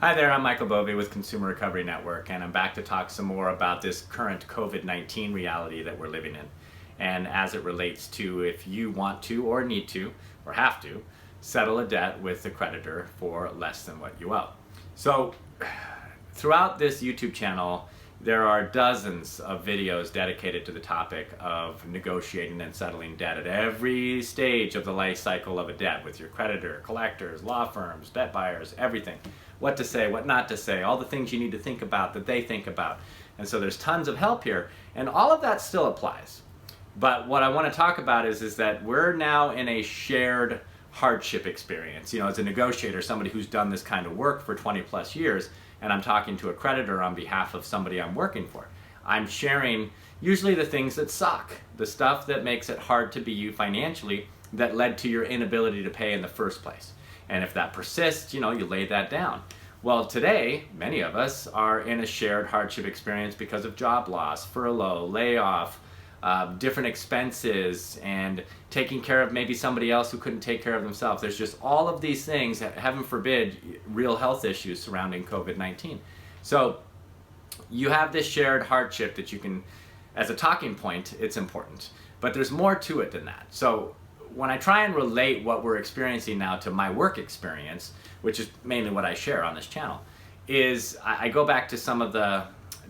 Hi there, I'm Michael Bovee with Consumer Recovery Network, and I'm back to talk some more about this current COVID-19 reality that we're living in, and as it relates to if you want to or need to or have to settle a debt with the creditor for less than what you owe. So throughout this YouTube channel, there are dozens of videos dedicated to the topic of negotiating and settling debt at every stage of the life cycle of a debt with your creditor, collectors, law firms, debt buyers, everything. What to say, what not to say, all the things you need to think about that they think about. And so there's tons of help here, and all of that still applies. But what I want to talk about is that we're now in a shared hardship experience. You know, as a negotiator, somebody who's done this kind of work for 20 plus years, and I'm talking to a creditor on behalf of somebody I'm working for. I'm sharing usually the things that suck, the stuff that makes it hard to be you financially that led to your inability to pay in the first place. And if that persists, you know, you lay that down. Well, today, many of us are in a shared hardship experience because of job loss, furlough, layoff, different expenses, and taking care of maybe somebody else who couldn't take care of themselves. There's just all of these things, heaven forbid, real health issues surrounding COVID-19. So you have this shared hardship that you can, as a talking point, it's important. But there's more to it than that. So when I try and relate what we're experiencing now to my work experience, which is mainly what I share on this channel, is I go back to some of the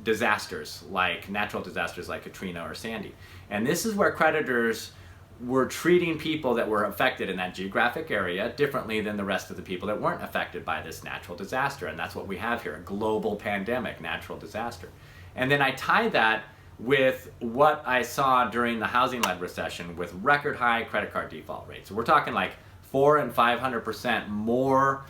disasters, like natural disasters like Katrina or Sandy. And this is where creditors were treating people that were affected in that geographic area differently than the rest of the people that weren't affected by this natural disaster. And that's what we have here, a global pandemic, natural disaster. And then I tie that with what I saw during the housing-led recession with record high credit card default rates. So we're talking like 400% and 500% more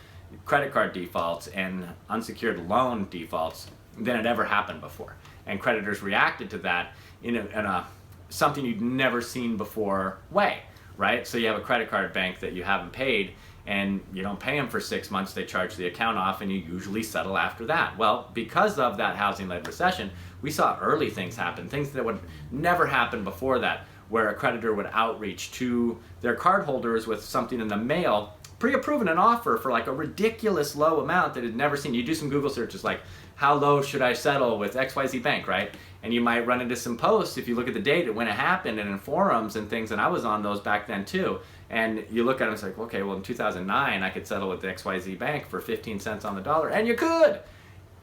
credit card defaults and unsecured loan defaults than had ever happened before. And creditors reacted to that in a something you'd never seen before way, right? So you have a credit card bank that you haven't paid, and you don't pay them for 6 months, they charge the account off, and you usually settle after that. Well, because of that housing-led recession, we saw early things happen, things that would never happen before that, where a creditor would outreach to their cardholders with something in the mail, pre-approving an offer for like a ridiculous low amount that had never seen. You do some Google searches like, how low should I settle with XYZ Bank, right? And you might run into some posts if you look at the date when it happened and in forums and things, and I was on those back then too. And you look at them, it's like, okay, well in 2009 I could settle with the XYZ Bank for 15 cents on the dollar, and you could!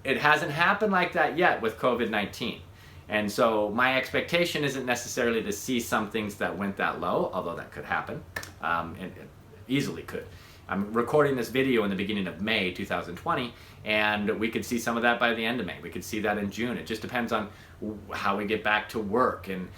It hasn't happened like that yet with COVID-19. And so my expectation isn't necessarily to see some things that went that low, although that could happen, and it easily could. I'm recording this video in the beginning of May 2020, and we could see some of that by the end of May. We could see that in June. It just depends on how we get back to work and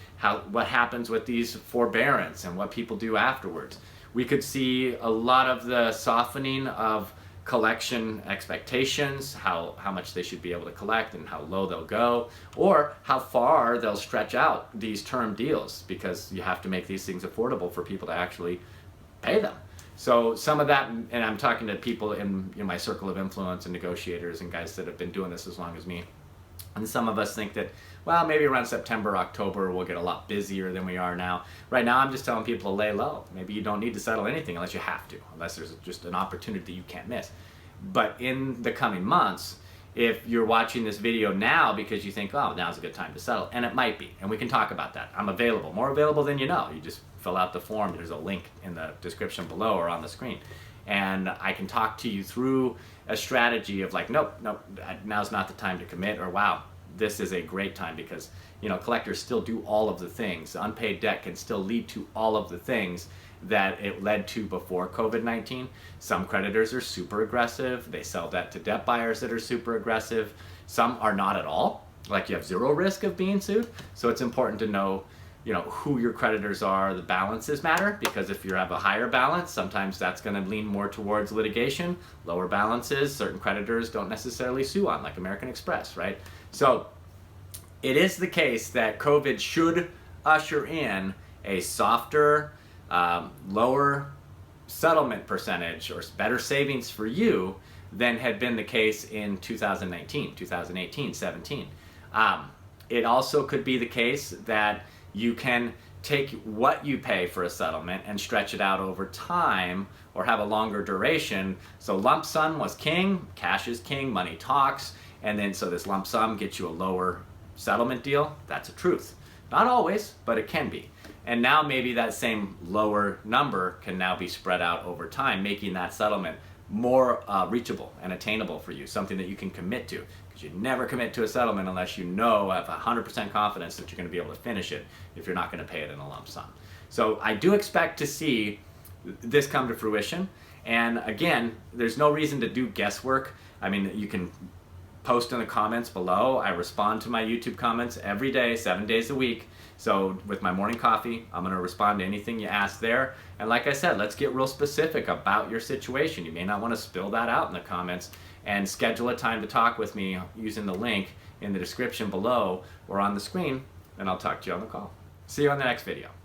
what happens with these forbearance and what people do afterwards. We could see a lot of the softening of collection expectations, how much they should be able to collect and how low they'll go, or how far they'll stretch out these term deals, because you have to make these things affordable for people to actually pay them. So some of that, and I'm talking to people in my circle of influence and negotiators and guys that have been doing this as long as me. And some of us think that, well, maybe around September, October, we'll get a lot busier than we are now. Right now, I'm just telling people to lay low. Maybe you don't need to settle anything unless you have to, unless there's just an opportunity that you can't miss. But in the coming months, if you're watching this video now because you think, oh, now's a good time to settle, and it might be, and we can talk about that. I'm available, more available than you know. You just fill out the form. There's a link in the description below or on the screen. And I can talk to you through a strategy of like, nope, now's not the time to commit, or wow, this is a great time, because you know, collectors still do all of the things. Unpaid debt can still lead to all of the things that it led to before COVID-19. Some creditors are super aggressive. They sell debt to debt buyers that are super aggressive. Some are not at all. Like you have zero risk of being sued. So it's important to know, you know, who your creditors are. The balances matter, because if you have a higher balance, sometimes that's going to lean more towards litigation. Lower balances, certain creditors don't necessarily sue on, like American Express, right? So it is the case that COVID should usher in a softer, lower settlement percentage or better savings for you than had been the case in 2019, 2018, 17. It also could be the case that you can take what you pay for a settlement and stretch it out over time or have a longer duration. So lump sum was king, cash is king, money talks, and then so this lump sum gets you a lower settlement deal. That's a truth. Not always, but it can be. And now maybe that same lower number can now be spread out over time, making that settlement more reachable and attainable for you, something that you can commit to. Because you never commit to a settlement unless you know, have 100% confidence that you're going to be able to finish it if you're not going to pay it in a lump sum. So I do expect to see this come to fruition. And again, there's no reason to do guesswork. I mean, you can post in the comments below. I respond to my YouTube comments every day, 7 days a week. So with my morning coffee, I'm going to respond to anything you ask there. And like I said, let's get real specific about your situation. You may not want to spill that out in the comments, and schedule a time to talk with me using the link in the description below or on the screen, and I'll talk to you on the call. See you on the next video.